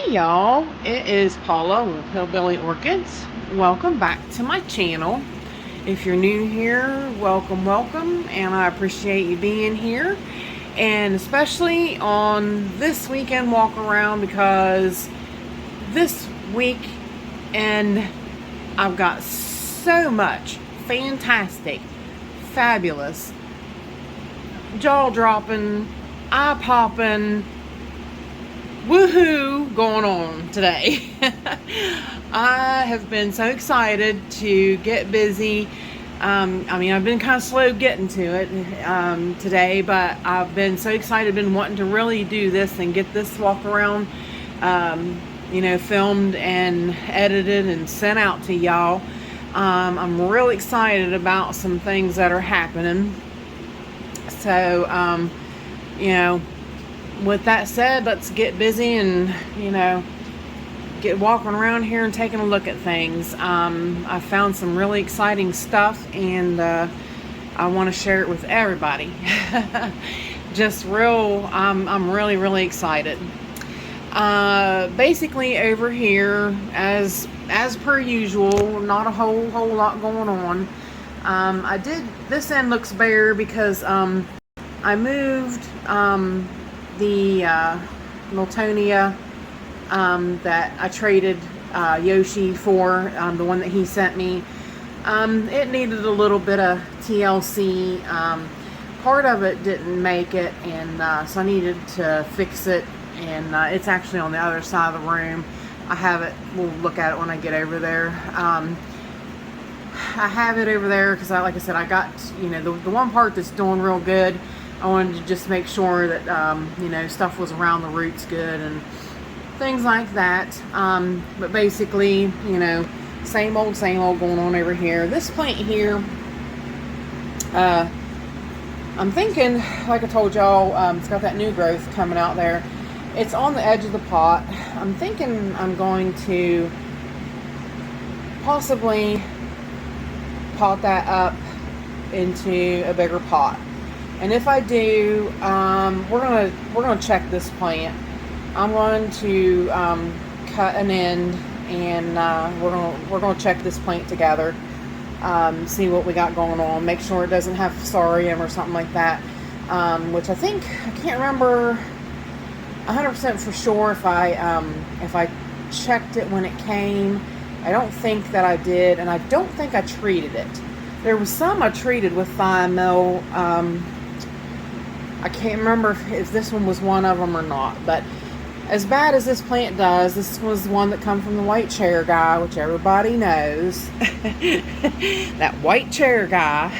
Hey y'all, it is Paula with Hillbilly Orchids. Welcome back to my channel. If you're new here, welcome, and I appreciate you being here. And especially on this weekend walk around, because this week and I've got so much fantastic, fabulous, jaw-dropping, eye-popping, woohoo going on today. I have been so excited to get busy. I mean, I've been kind of slow getting to it today, but I've been so excited, been wanting to really do this and get this walk around, filmed and edited and sent out to y'all. I'm really excited about some things that are happening. So, with that said, let's get busy and, get walking around here and taking a look at things. I found some really exciting stuff, and I want to share it with everybody. I'm really excited. Basically over here, as per usual, not a whole lot going on. This end looks bare because I moved the Miltonia that I traded Yoshi for, the one that he sent me. It needed a little bit of TLC. Part of it didn't make it, and so I needed to fix it, and it's actually on the other side of the room. I have it, we'll look at it when I get over there. I have it over there because, like I said, I got, the one part that's doing real good. I wanted to just make sure that, stuff was around the roots good and things like that. But basically, same old going on over here. This plant here, I'm thinking, like I told y'all, it's got that new growth coming out there. It's on the edge of the pot. I'm thinking I'm going to possibly pot that up into a bigger pot. And if I do, we're gonna check this plant. I'm going to cut an end, and we're gonna check this plant together, see what we got going on, make sure it doesn't have fusarium or something like that. Which I can't remember 100% for sure if I checked it when it came. I don't think that I did, and I don't think I treated it. There was some I treated with thiamyl. I can't remember if this one was one of them or not, but as bad as this plant does, this was one that come from the white chair guy, which everybody knows. That white chair guy.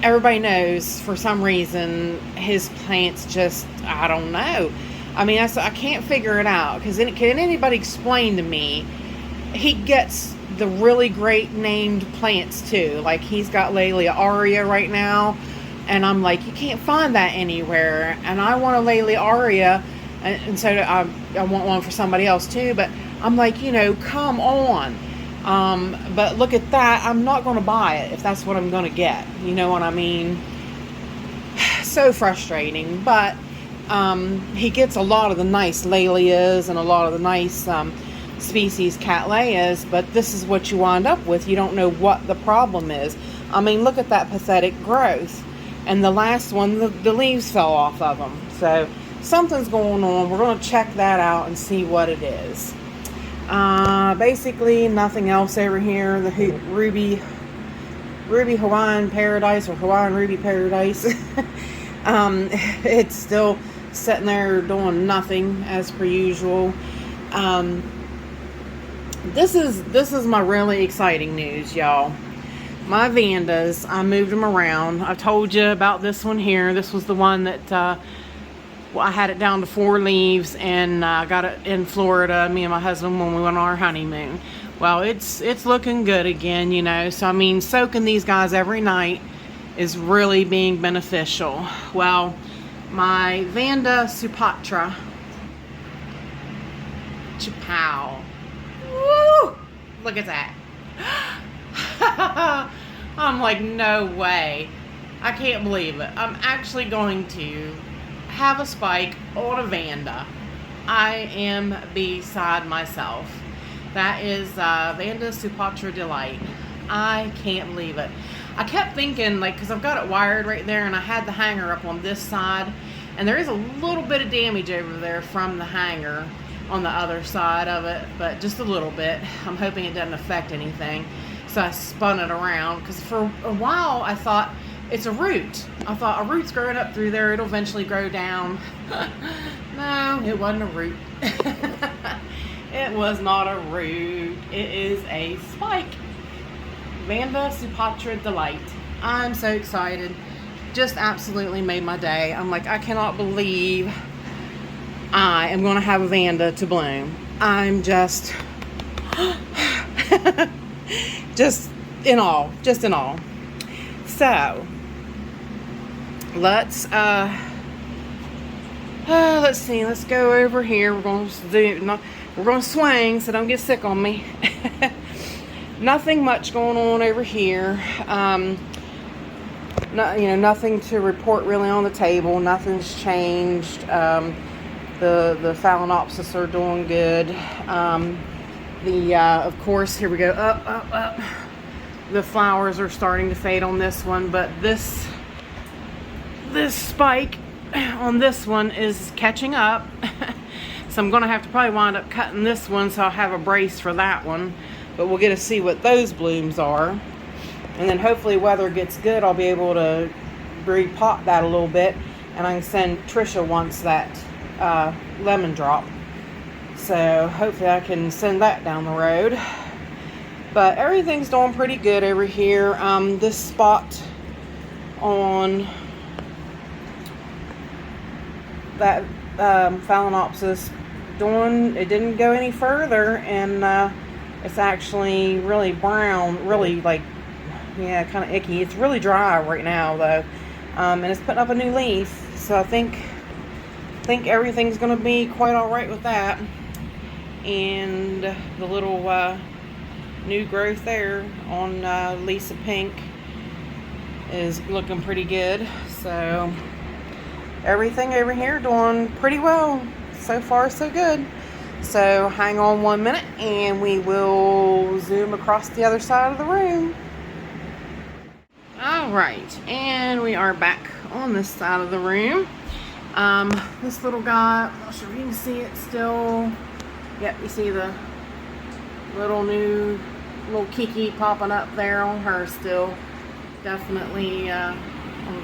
Everybody knows, for some reason, his plants just, I don't know. I mean, I can't figure it out, because can anybody explain to me? He gets the really great named plants too. Like, he's got Laelia aurea right now, and I'm like, you can't find that anywhere. And I want a Laelia aurea, and so I want one for somebody else too. But I'm like, come on. But look at that. I'm not going to buy it if that's what I'm going to get. You know what I mean? So frustrating. But he gets a lot of the nice Laelias and a lot of the nice species Cattleyas, but this is what you wind up with. You don't know what the problem is. I mean, look at that pathetic growth. And the last one, the leaves fell off of them. So something's going on. We're going to check that out and see what it is. Basically, nothing else over here. The Ruby Hawaiian Paradise, or Hawaiian Ruby Paradise. It's still sitting there doing nothing as per usual. This is my really exciting news, y'all. My Vandas, I moved them around. I told you about this one here. This was the one that I had it down to 4 leaves, and I got it in Florida, me and my husband, when we went on our honeymoon. Well, it's looking good again, So I mean, soaking these guys every night is really being beneficial. Well, my Vanda Supatra, Chapow. Woo! Look at that. I'm like, no way. I can't believe it. I'm actually going to have a spike on a Vanda. I am beside myself. That is Vanda Supatra Delight. I can't believe it. I kept thinking, like, because I've got it wired right there, and I had the hanger up on this side, and there is a little bit of damage over there from the hanger on the other side of it, but just a little bit. I'm hoping it doesn't affect anything. So I spun it around, because for a while I thought it's a root. I thought a root's growing up through there, it'll eventually grow down. No, it wasn't a root. It was not a root. It is a spike. Vanda Supatra Delight. I'm so excited. Just absolutely made my day. I'm like, I cannot believe I am going to have a Vanda to bloom. I'm just just in awe. Just in awe. So let's see. Let's go over here. We're going to swing, so don't get sick on me. Nothing much going on over here. Nothing to report really on the table. Nothing's changed. The Phalaenopsis are doing good. Of course, here we go. Up. The flowers are starting to fade on this one, but this spike on this one is catching up. So I'm going to have to probably wind up cutting this one, so I'll have a brace for that one. But we'll get to see what those blooms are. And then hopefully weather gets good, I'll be able to repot that a little bit. And I can send Trisha once that lemon drop. So hopefully I can send that down the road. But everything's doing pretty good over here. This spot on that Phalaenopsis, it didn't go any further, and it's actually really brown, really kind of icky. It's really dry right now though, and it's putting up a new leaf, so I think everything's going to be quite all right with that. And the little new growth there on Lisa Pink is looking pretty good. So everything over here doing pretty well. So far, so good. So hang on 1 minute and we will zoom across the other side of the room. Alright, and we are back on this side of the room. This little guy, I'm not sure if you can see it still. Yep, you see the little Kiki popping up there on her still. Definitely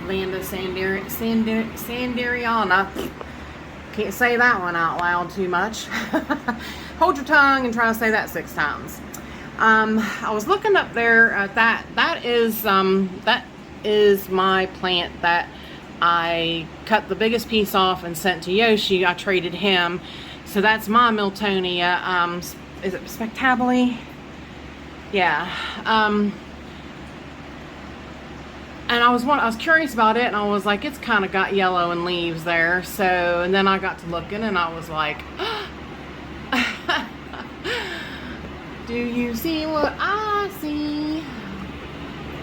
Vanda Sanderiana. Can't say that one out loud too much. Hold your tongue and try to say that 6 times. I was looking up there at that. That is my plant that I cut the biggest piece off and sent to Yoshi. I traded him. So that's my Miltonia. Is it Spectabile? Yeah. And I was curious about it, and I was like, it's kind of got yellow and leaves there. So, and then I got to looking, and I was like, do you see what I see?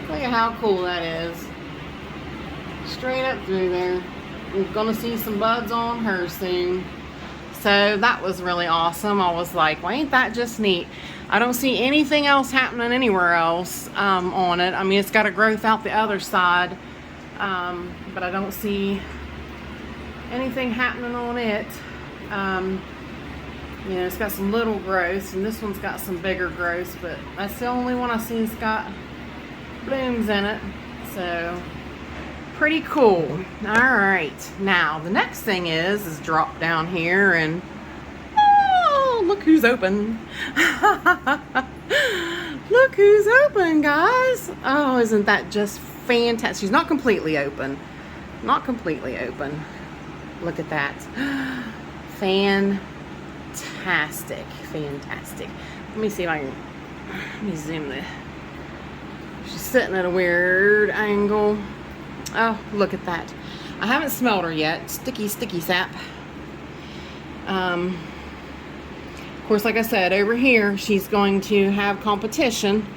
Look at how cool that is. Straight up through there. We're gonna see some buds on her soon. So that was really awesome. I was like, well, ain't that just neat? I don't see anything else happening anywhere else on it. I mean, it's got a growth out the other side, but I don't see anything happening on it. It's got some little growths, and this one's got some bigger growths, but that's the only one I see that's got blooms in it. So pretty cool. All right, now the next thing is drop down here, and look who's open. Look who's open, guys. Oh, isn't that just fantastic? She's not completely open. Not completely open. Look at that. Fantastic. Fantastic. Let me see if I can, let me zoom this. She's sitting at a weird angle. Oh, look at that. I haven't smelled her yet. Sticky sap. Of course, like I said, over here, she's going to have competition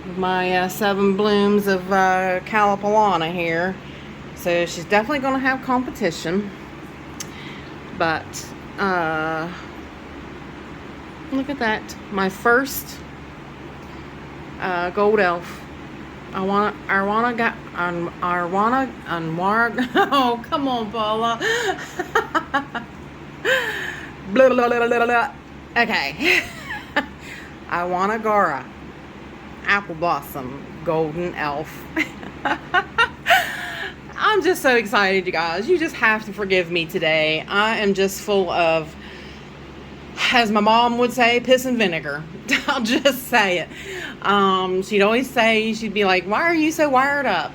with my 7 blooms of Calipolana here. So she's definitely going to have competition. But look at that, my first gold elf. Arwana. Oh, come on, Paula. Blah, blah, blah, blah, blah. Okay. Gara Apple Blossom Golden Elf. I'm just so excited, you guys. You just have to forgive me today. I am just full of, as my mom would say, piss and vinegar. I'll just say it. She'd always say, she'd be like, why are you so wired up?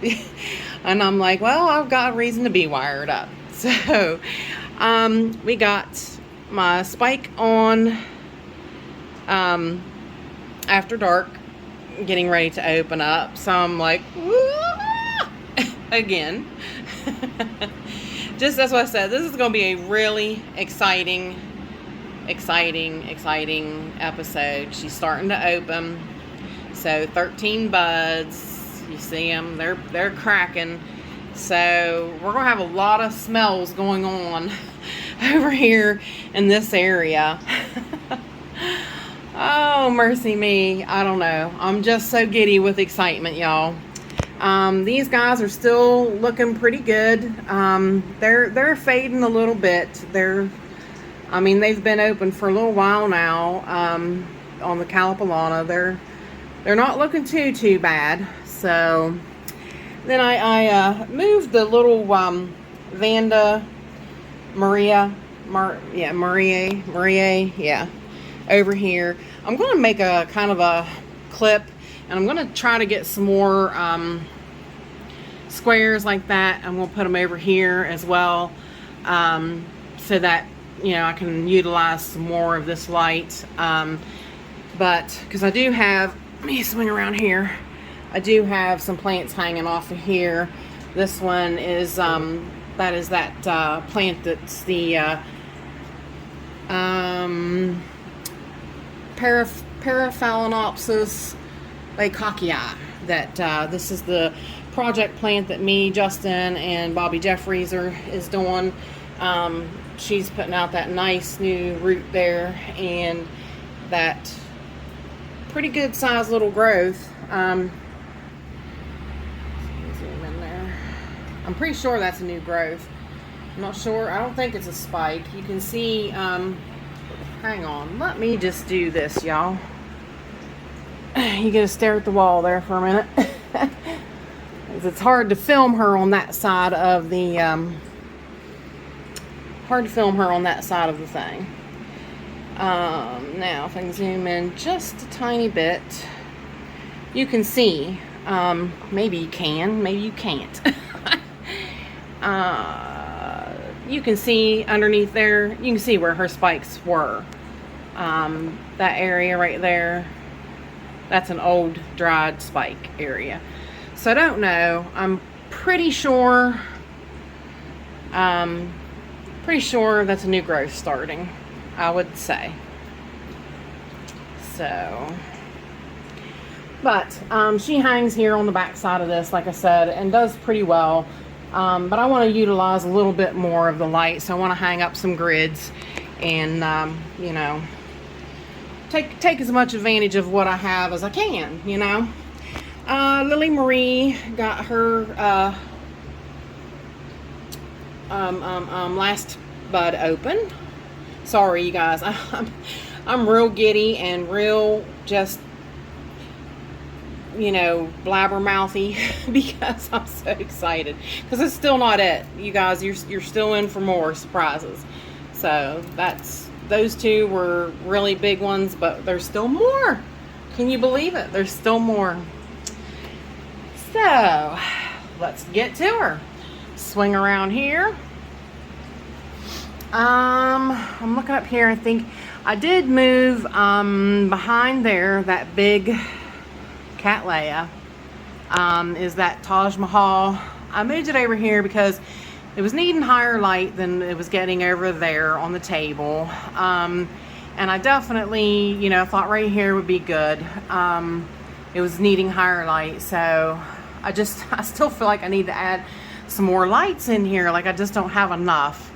And I'm like, well, I've got a reason to be wired up. So, we got my spike on after dark, getting ready to open up. So I'm like, again. Just that's what I said. This is going to be a really exciting episode. She's starting to open. So 13 buds. You see them. They're cracking. So we're going to have a lot of smells going on over here in this area. Oh, mercy me. I don't know. I'm just so giddy with excitement, y'all. These guys are still looking pretty good. They're fading a little bit. They've been open for a little while now. On the Calipolana, they're not looking too bad. So then I moved the little Vanda Maria, over here. I'm going to make a kind of a clip, and I'm going to try to get some more squares like that. I'm going to put them over here as well, so that, you know, I can utilize some more of this light. But because I do have, let me swing around here. I do have some plants hanging off of here. This one is that is that plant that's the Phalaenopsis Lacocchia. That this is the project plant that me, Justin, and Bobby Jeffries is doing. She's putting out that nice new root there, and that pretty good sized little growth. Zoom in there. I'm pretty sure that's a new growth. I'm not sure. I don't think it's a spike. You can see, hang on. Let me just do this, y'all. You gotta stare at the wall there for a minute. It's hard to film her on that side of the, thing. Now, if I can zoom in just a tiny bit, you can see, maybe you can, maybe you can't. You can see underneath there, you can see where her spikes were. That area right there, that's an old dried spike area. So I don't know. I'm pretty sure that's a new growth starting, I would say. So, but she hangs here on the back side of this, like I said, and does pretty well. But I want to utilize a little bit more of the light, so I want to hang up some grids and you know, take as much advantage of what I have as I can, you know. Lily Marie got her last bud open. Sorry, you guys, I'm real giddy and real just, you know, blabbermouthy because I'm so excited, because it's still not it, you guys. You're still in for more surprises. So those two were really big ones, but there's still more. Can you believe it? There's still more. So let's get to her. Swing around here. I'm looking up here. I think I did move behind there, that big Cattleya is that Taj Mahal. I moved it over here because it was needing higher light than it was getting over there on the table. And I definitely, you know, thought right here would be good. It was needing higher light, so I still feel like I need to add some more lights in here. Like, I just don't have enough.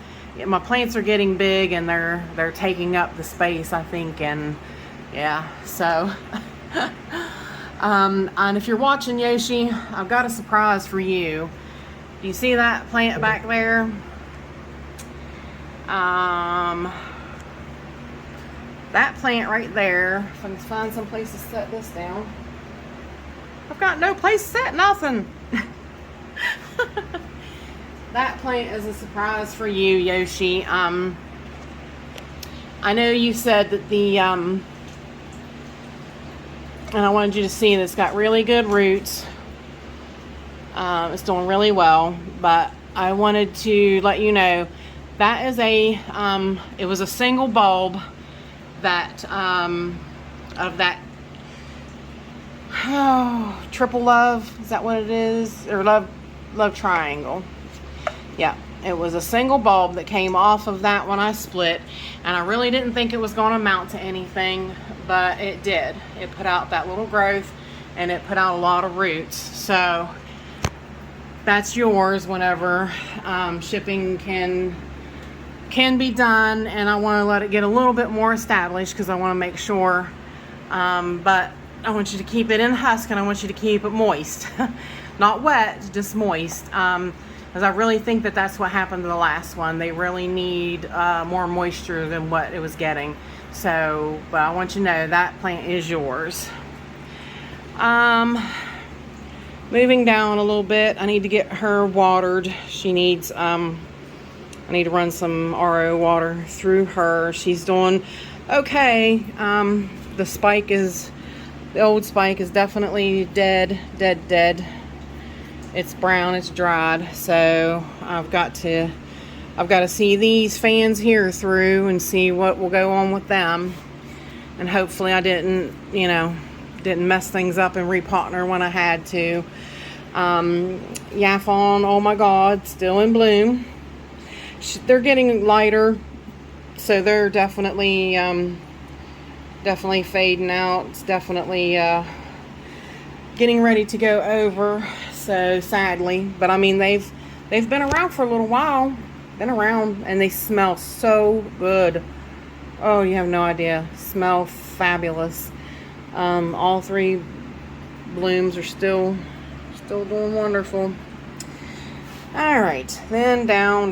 my plants are getting big and they're taking up the space, I think, and yeah, so and if you're watching, Yoshi, I've got a surprise for you. Do you see that plant back there? That plant right there, if I can find some place to set this down. I've got no place to set nothing. That plant is a surprise for you, Yoshi. I know you said that the, and I wanted you to see that it's got really good roots. It's doing really well, but I wanted to let you know that is a, it was a single bulb that, of that, oh, triple love, is that what it is? Or love triangle. Yeah, it was a single bulb that came off of that one I split, and I really didn't think it was going to amount to anything, but it did. It put out that little growth, and it put out a lot of roots. So that's yours whenever shipping can be done, and I want to let it get a little bit more established because I want to make sure, but I want you to keep it in husk, and I want you to keep it moist. Not wet, just moist, because I really think that that's what happened to the last one. They really need more moisture than what it was getting. So, but I want you to know that plant is yours. Moving down a little bit, I need to get her watered. She needs, I need to run some RO water through her. She's doing okay. The old spike is definitely dead. It's brown, it's dried, so I've got to see these fans here through and see what will go on with them. And hopefully I didn't mess things up and repotting her when I had to. Yaphon, oh my God, still in bloom. They're getting lighter, so they're definitely fading out. It's definitely getting ready to go over. So sadly, but I mean they've been around for a little while, and they smell so good. Oh, you have no idea. Smell fabulous. All three blooms are still doing wonderful. All right, then down.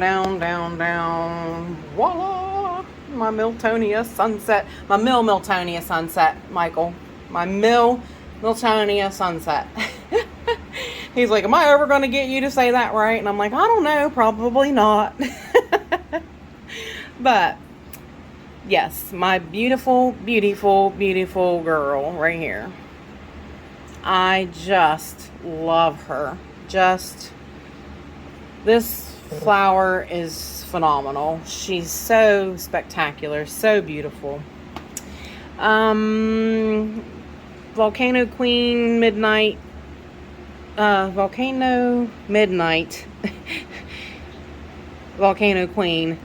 Voila! My Miltonia sunset. My Miltonia sunset, Michael. My Miltonia sunset. He's like, am I ever going to get you to say that right? And I'm like, I don't know, probably not. But yes, my beautiful girl right here. I just love her. This flower is phenomenal. She's so spectacular, so beautiful. Volcano Queen Midnight. Volcano Midnight. Volcano Queen.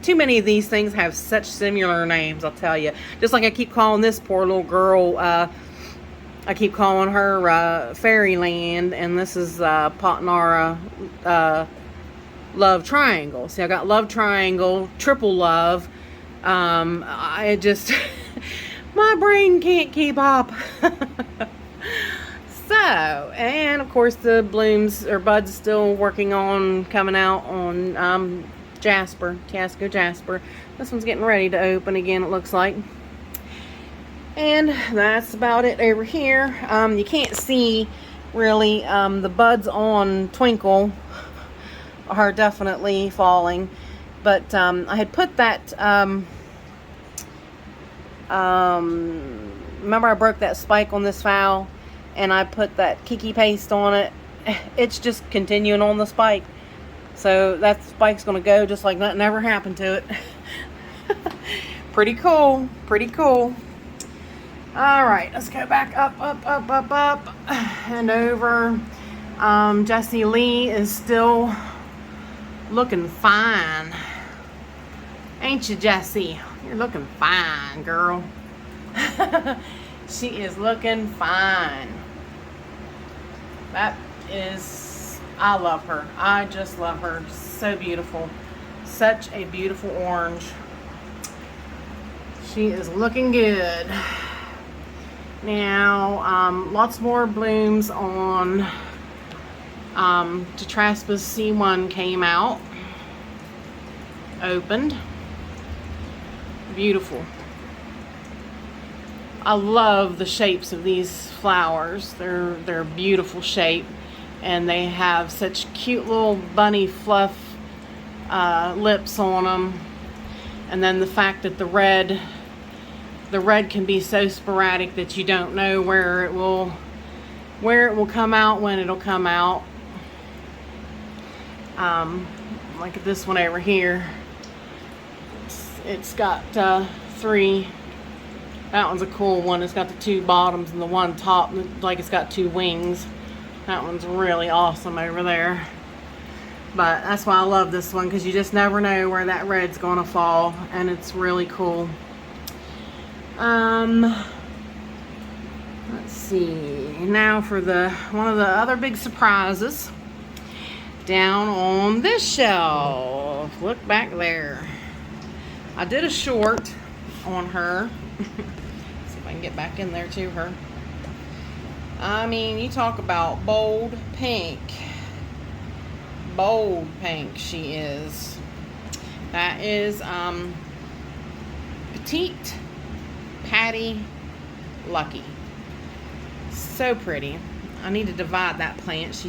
Too many of these things have such similar names, I'll tell you. Just like I keep calling this poor little girl, I keep calling her Fairyland, and this is Potnara Love Triangle. See, I got Love Triangle, Triple Love. I just, my brain can't keep up. So, and of course the blooms or buds still working on coming out on Jasper, Casco Jasper. This one's getting ready to open again, it looks like. And that's about it over here. You can't see really, the buds on Twinkle are definitely falling. But I had put that, remember I broke that spike on this fowl? And I put that Kiki paste on it. It's just continuing on the spike. So that spike's going to go just like nothing ever happened to it. Pretty cool. Alright, let's go back up. And over. Jessie Lee is still looking fine. Ain't you, Jessie? You're looking fine, girl. She is looking fine. That is, I love her. I just love her. So beautiful. Such a beautiful orange. She is looking good. Now, lots more blooms on Tetraspis C1 came out. Opened. Beautiful. I love the shapes of these flowers. They're a beautiful shape, and they have such cute little bunny fluff lips on them. And then the fact that the red can be so sporadic that you don't know where it will come out, when it'll come out. Like this one over here. It's got 3. That one's a cool one. It's got the 2 bottoms and the one top, like it's got 2 wings. That one's really awesome over there. But that's why I love this one, because you just never know where that red's going to fall, and it's really cool. Let's see. Now for one of the other big surprises. Down on this shelf. Look back there. I did a short on her. See if I can get back in there to her. I mean, you talk about bold pink. Bold pink she is. That is Petite Patty Lucky. So pretty. I need to divide that plant.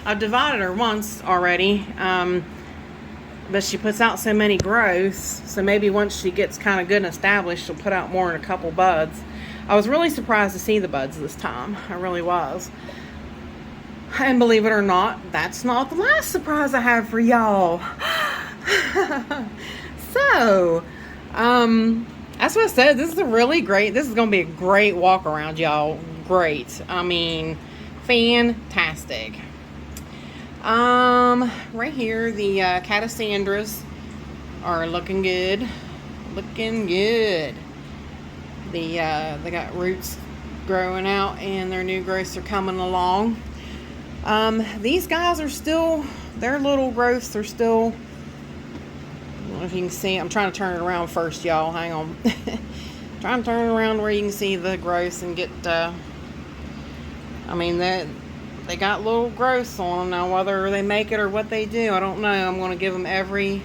I've divided her once already, but she puts out so many growths, so maybe once she gets kind of good and established, she'll put out more in a couple buds. I was really surprised to see the buds this time. I really was. And believe it or not, that's not the last surprise I have for y'all. So, that's what I said. This is this is going to be a great walk around, y'all. Great. I mean, fantastic. Right here, the Catastandras are looking good. Looking good. They got roots growing out, and their new growths are coming along. These guys are still, their little growths are still, I don't know if you can see, I'm trying to turn it around first, y'all. Hang on. Trying to turn it around where you can see the growths and get, I mean, they got little growths on them. Now, whether they make it or what they do, I don't know. I'm going to give them every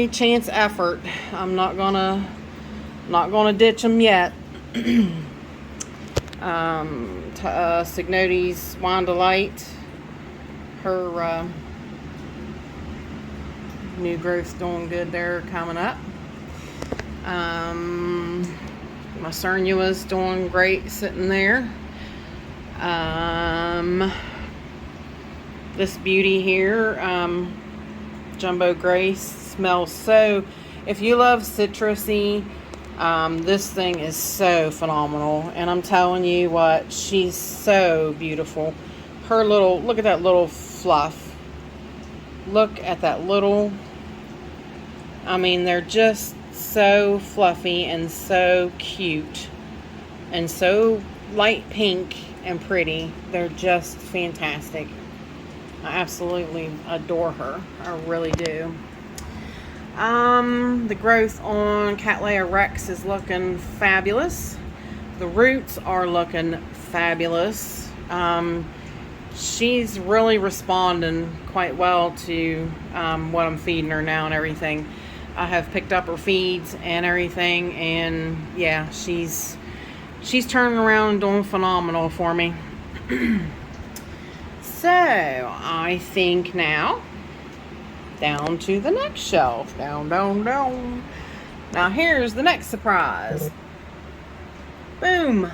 chance effort. I'm not gonna ditch them yet. Signotes Wine Delight, her new growth's doing good there, coming up. My Cernua's doing great sitting there. This beauty here, Jumbo Grace, smells so, if you love citrusy, this thing is so phenomenal, and I'm telling you what, she's so beautiful. Her little, look at that little fluff. Look at that little, I mean, they're just so fluffy and so cute and so light pink and pretty. They're just fantastic. I absolutely adore her. I really do. The growth on Cattleya Rex is looking fabulous. The roots are looking fabulous. She's really responding quite well to what I'm feeding her now and everything. I have picked up her feeds and everything, and yeah, she's turning around and doing phenomenal for me. So I think now down to the next shelf. Down. Now here's the next surprise. Boom.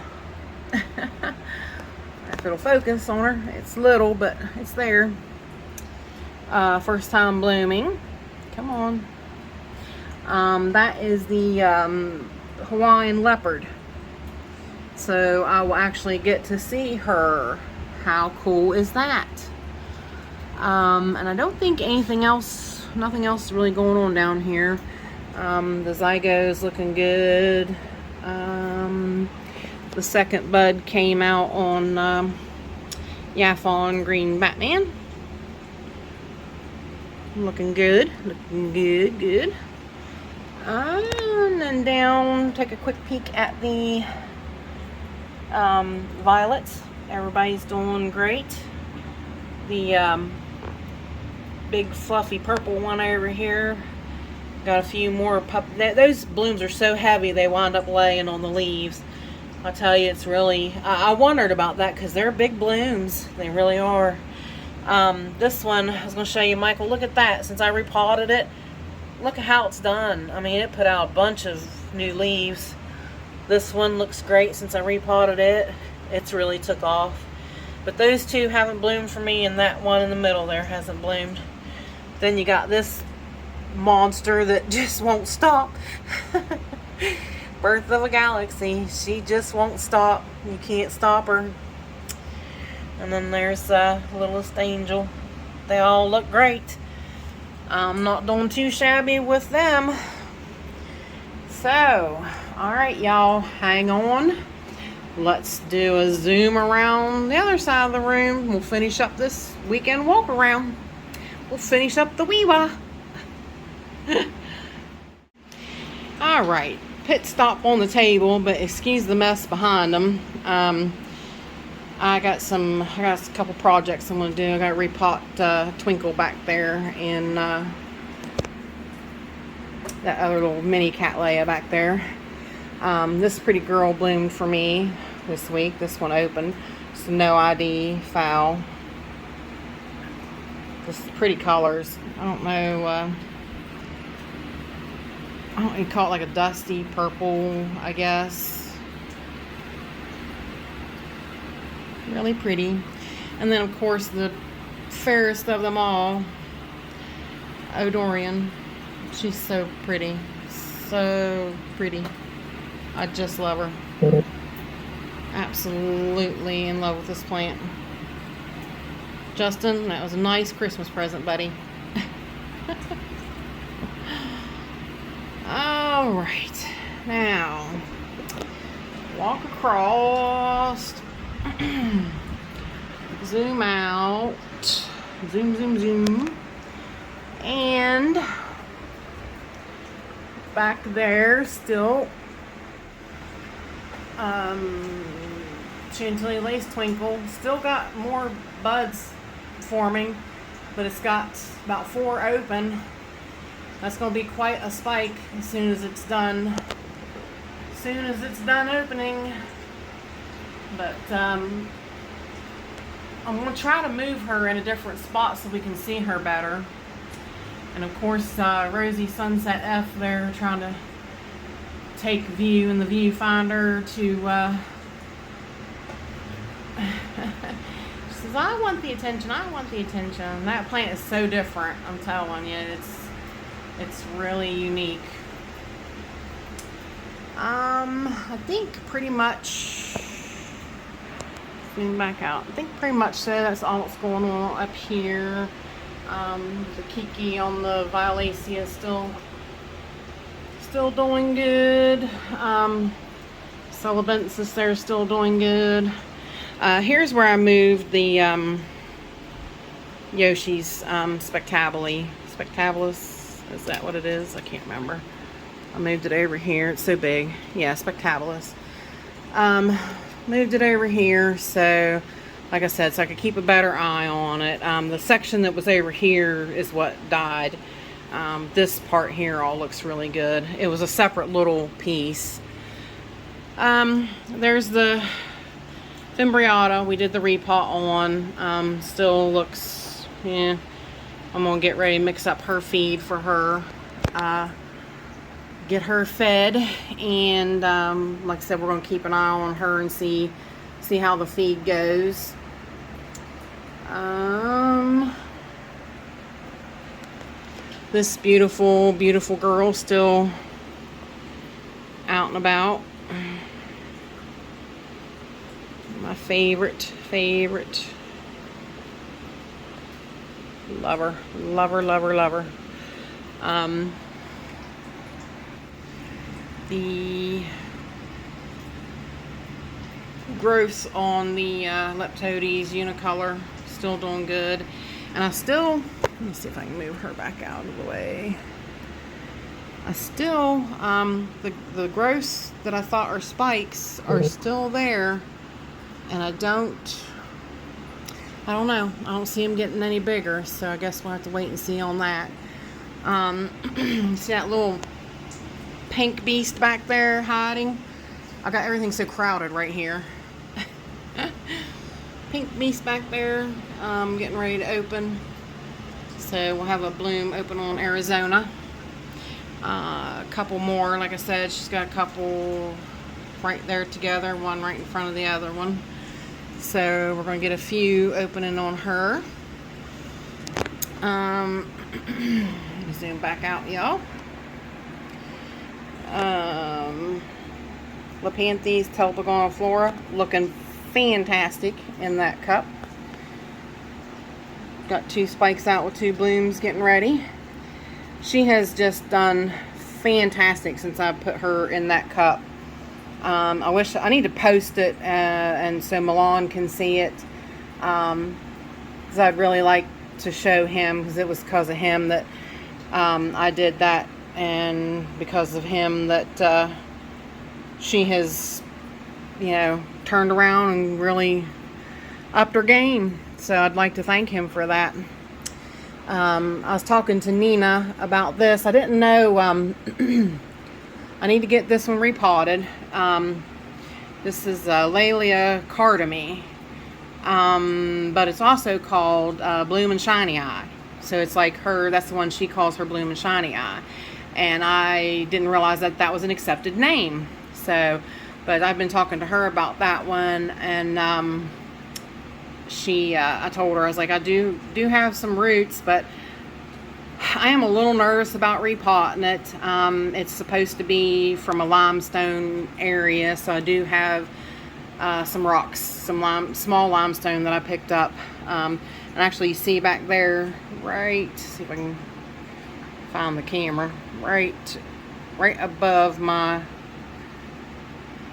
If it'll focus on her. It's little, but it's there. First time blooming. Come on. That is the Hawaiian Leopard. So I will actually get to see her. How cool is that? And I don't think nothing else is really going on down here. The zygote's looking good. The second bud came out on Yaffon Green Batman. Looking good. Looking good, good. And then down, take a quick peek at the violets. Everybody's doing great. The big fluffy purple one over here. Got a few more those blooms are so heavy they wind up laying on the leaves. I tell you, it's really, I wondered about that because they're big blooms. They really are. This one, I was going to show you, Michael, look at that. Since I repotted it, look at how it's done. I mean, it put out a bunch of new leaves. This one looks great since I repotted it. It's really took off. But those two haven't bloomed for me, and that one in the middle there hasn't bloomed. Then you got this monster that just won't stop. Birth of a Galaxy. She just won't stop. You can't stop her. And then there's Littlest Angel. They all look great. I'm not doing too shabby with them. So, alright y'all, hang on. Let's do a zoom around the other side of the room. We'll finish up this weekend walk around. We'll finish up the WEWA. Alright, pit stop on the table, but excuse the mess behind them. I got a couple projects I'm going to do. I got to repot Twinkle back there, and that other little mini Cattleya back there. This pretty girl bloomed for me this week. This one opened. It's no ID foul. Just pretty colors. I don't know. I don't even call it like a dusty purple, I guess. Really pretty. And then of course the fairest of them all, Odorian. She's so pretty. So pretty. I just love her. Absolutely in love with this plant. Justin, that was a nice Christmas present, buddy. Alright. Now, walk across. Zoom out. Zoom, zoom, zoom. And back there still Chantilly Lace Twinkle. Still got more buds forming, but it's got about 4 open. That's going to be quite a spike as soon as it's done. As soon as it's done opening. But I'm going to try to move her in a different spot so we can see her better. And of course, Rosie Sunset F there trying to take view in the viewfinder to she says, I want the attention, I want the attention. That plant is so different, I'm telling you. It's really unique. I think pretty much, zoom back out. I think pretty much so that's all that's going on up here. The Kiki on the Violacea is still doing good. Celebensis there is still doing good. Here's where I moved the Yoshi's Spectabulas. Is that what it is? I can't remember. I moved it over here. It's so big. Yeah, Spectabulas. Moved it over here, so like I said, so I could keep a better eye on it. The section that was over here is what died. This part here all looks really good. It was a separate little piece. There's the Fimbriata. We did the repot on. Still looks, yeah. I'm gonna get ready to mix up her feed for her. Get her fed, and like I said, we're gonna keep an eye on her and see how the feed goes. This beautiful girl still out and about. My favorite. Love her. The growths on the Leptodes unicolor still doing good, and I still Let me see if I can move her back out of the way. I still, the growths that I thought are spikes are still there, and I don't know. I don't see them getting any bigger, so I guess we'll have to wait and see on that. See that little pink beast back there hiding? I got everything so crowded right here. Pink beast back there, getting ready to open. So we'll have a bloom open on Arizona. A couple more, like I said, she's got a couple right there together, one right in front of the other one. So we're going to get a few opening on her. Let me zoom back out, y'all. Lacocchia Telepogoniflora looking fantastic in that cup. Got 2 spikes out with 2 blooms getting ready. She has just done fantastic since I put her in that cup. I need to post it and so Milan can see it, because I'd really like to show him, because it was because of him that I did that, and because of him that she has, you know, turned around and really upped her game. So I'd like to thank him for that. I was talking to Nina about this. I didn't know, I need to get this one repotted. This is Laelia cardami, but it's also called Bloom and Shiny Eye. So it's like her, that's the one she calls her Bloom and Shiny Eye. And I didn't realize that that was an accepted name. So, but I've been talking to her about that one, and I told her, I was like, I do have some roots, but I am a little nervous about repotting it. It's supposed to be from a limestone area, so I do have some rocks, small limestone that I picked up. And actually, you see back there, right, see if I can find the camera, right above my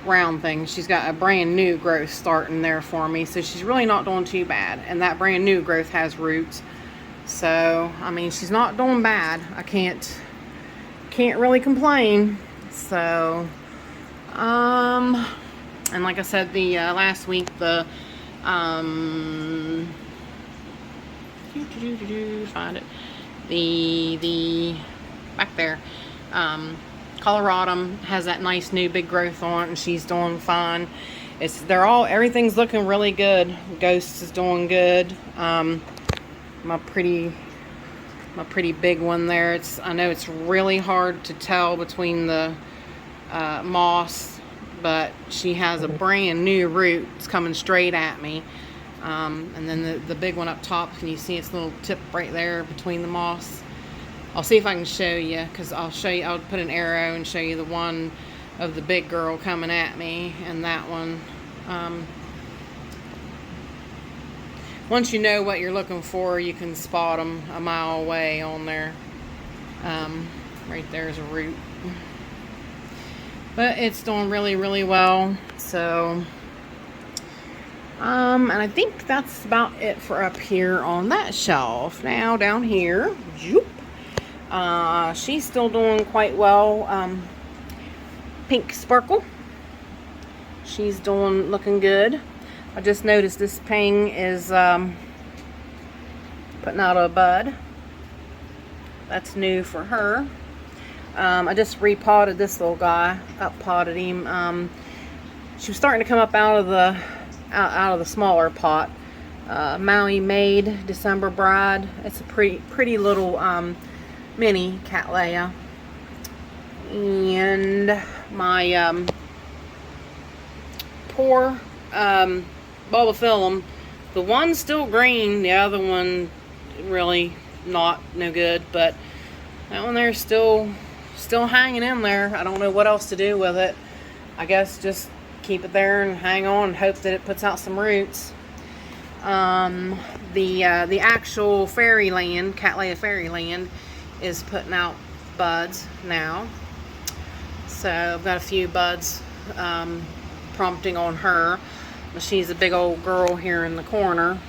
round thing, she's got a brand new growth starting there for me, so she's really not doing too bad, and that brand new growth has roots. So I mean, she's not doing bad. I can't really complain. So and like I said, the last week, the find it, the back there, Coloradum has that nice new big growth on it, and she's doing fine. Everything's looking really good. Ghost is doing good. My pretty big one there. I know it's really hard to tell between the moss, but she has a brand new root. It's coming straight at me. And then the big one up top, can you see its little tip right there between the moss? I'll see if I can show you, because I'll put an arrow and show you the one of the big girl coming at me, and that one. Once you know what you're looking for, you can spot them a mile away on there. Right there's a root. But it's doing really, really well. So, and I think that's about it for up here on that shelf. Now down here, she's still doing quite well. Pink Sparkle. She's looking good. I just noticed this ping is putting out a bud. That's new for her. I just repotted this little guy, up-potted him. She was starting to come up out of the smaller pot. Maui Maid, December Bride. It's a pretty little mini Cattleya. And my poor bulbophyllum, the one's still green, the other one really no good, but that one there's still hanging in there. I don't know what else to do with it. I guess just keep it there and hang on and hope that it puts out some roots. The actual Fairyland, Cattleya Fairyland, is putting out buds now. So I've got a few buds prompting on her. She's a big old girl here in the corner.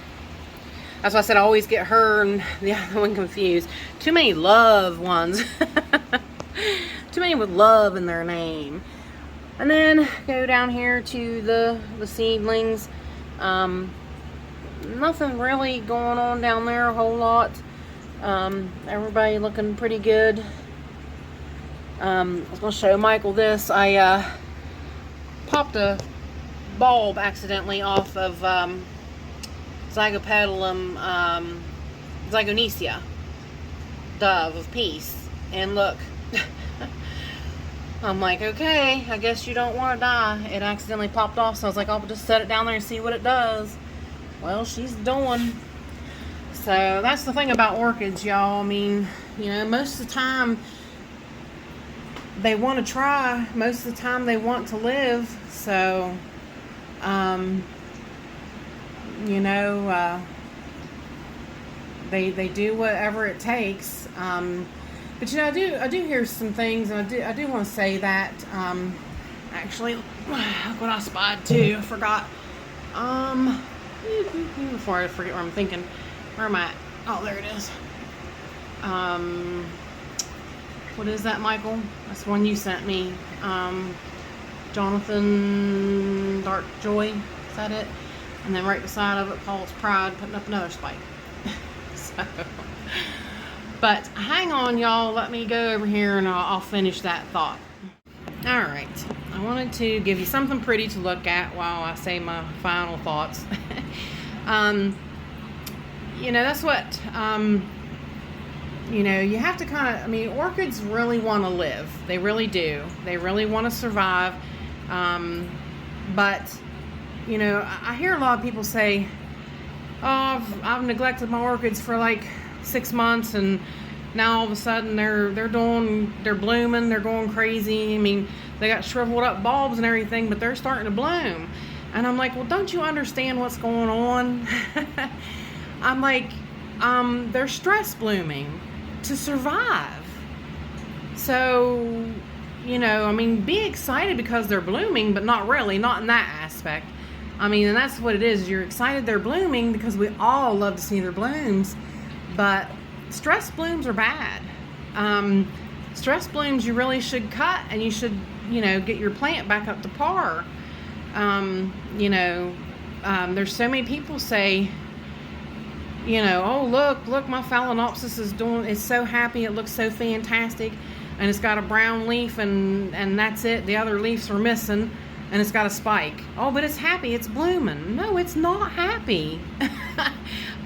That's why I said I always get her and the other one confused. Too many love ones. Too many with love in their name. And then go down here to the seedlings. Nothing really going on down there a whole lot. Everybody looking pretty good. I was going to show Michael this. I popped a bulb accidentally off of Zygopetalum zygonesia, dove of peace. And look, I'm like, okay, I guess you don't want to die. It accidentally popped off, so I was like, I'll just set it down there and see what it does. Well, she's doing. So that's the thing about orchids, y'all. I mean, you know, most of the time they want to try. Most of the time they want to live. So, you know, they do whatever it takes. But you know, I do hear some things, and I do want to say that. Actually, look what I spied too. I forgot. Before I forget where I'm thinking. Where am I at? Oh, there it is. What is that, Michael? That's the one you sent me. Jonathan Dark Joy. Is that it? And then right beside of it, Paul's Pride putting up another spike. So, but hang on, y'all. Let me go over here and I'll finish that thought. All right. I wanted to give you something pretty to look at while I say my final thoughts. You know, that's what, you know, you have to kind of, I mean, orchids really want to live. They really do. They really want to survive. But, you know, I hear a lot of people say, oh, I've neglected my orchids for like 6 months, and now all of a sudden they're blooming, they're going crazy. I mean, they got shriveled up bulbs and everything, but they're starting to bloom. And I'm like, well, don't you understand what's going on? I'm like, they're stress blooming to survive. So, you know, I mean, be excited because they're blooming, but not really, not in that aspect. I mean, and that's what it is. You're excited they're blooming because we all love to see their blooms, but stress blooms are bad. Stress blooms you really should cut, and you should, you know, get your plant back up to par. You know, there's so many people say, you know, oh, look, my Phalaenopsis is so happy, it looks so fantastic, and it's got a brown leaf, and that's it, the other leaves are missing, and it's got a spike. Oh, but it's happy, it's blooming. No, it's not happy.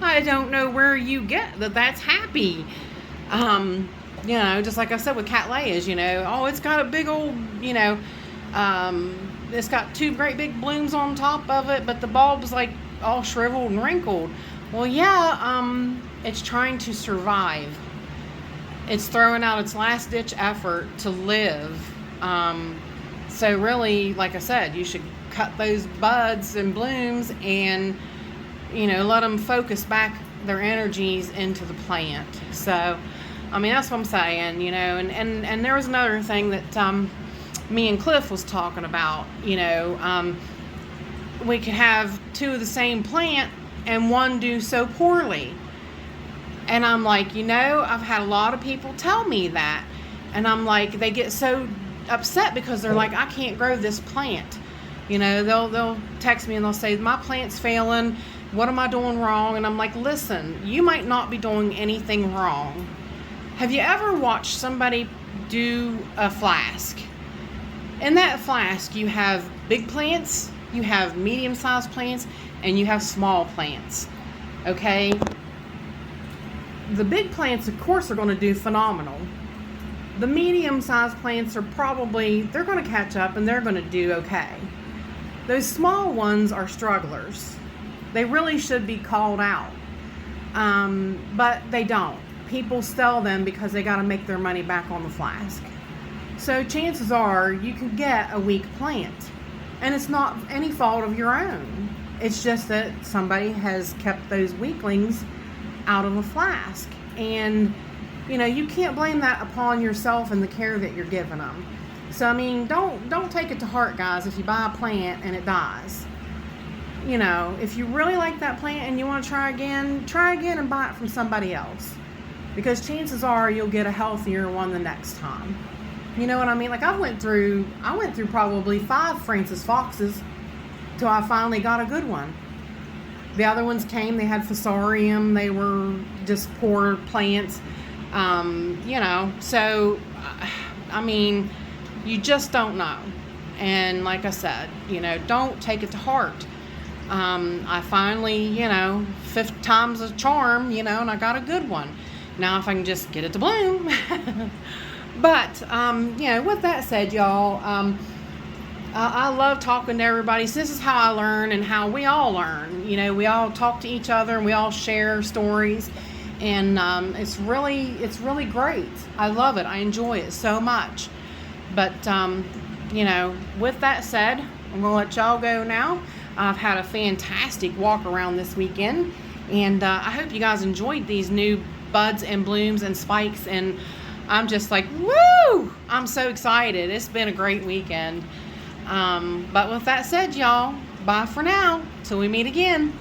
I don't know where you get that's happy. You know, just like I said with Cattleyas, you know, oh, it's got a big old, you know, it's got 2 great big blooms on top of it, but the bulb's like all shriveled and wrinkled. Well, yeah, it's trying to survive. It's throwing out its last ditch effort to live. So really, like I said, you should cut those buds and blooms and, you know, let them focus back their energies into the plant. So, I mean, that's what I'm saying, you know, and there was another thing that me and Cliff was talking about, you know, we could have 2 of the same plant and one do so poorly. And I'm like, you know, I've had a lot of people tell me that, and I'm like, they get so upset because they're like, I can't grow this plant. You know, they'll text me and they'll say, my plant's failing, what am I doing wrong? And I'm like, listen, you might not be doing anything wrong. Have you ever watched somebody do a flask? In that flask, you have big plants, you have medium-sized plants, and you have small plants, okay? The big plants, of course, are going to do phenomenal. The medium-sized plants are probably, they're going to catch up and they're going to do okay. Those small ones are strugglers. They really should be called out, but they don't. People sell them because they got to make their money back on the flask. So chances are you can get a weak plant, and it's not any fault of your own. It's just that somebody has kept those weaklings out of a flask, and you know, you can't blame that upon yourself and the care that you're giving them. So I mean, don't take it to heart, guys, if you buy a plant and it dies. you know, if you really like that plant and you want to try again and buy it from somebody else, because chances are you'll get a healthier one the next time. You know what I mean? Like I went through probably 5 Francis Foxes till I finally got a good one. The other ones came, they had fusarium, they were just poor plants, you know, so I mean, you just don't know. And like I said, you know, don't take it to heart. I finally, you know, 5th time's a charm, you know, and I got a good one. Now if I can just get it to bloom. But, you know, with that said, y'all, I love talking to everybody. So this is how I learn and how we all learn. You know, we all talk to each other and we all share stories. And it's really great. I love it. I enjoy it so much. But, you know, with that said, I'm going to let y'all go now. I've had a fantastic walk around this weekend. And I hope you guys enjoyed these new buds and blooms and spikes. And I'm just like, woo! I'm so excited. It's been a great weekend. But with that said, y'all, bye for now. Till we meet again.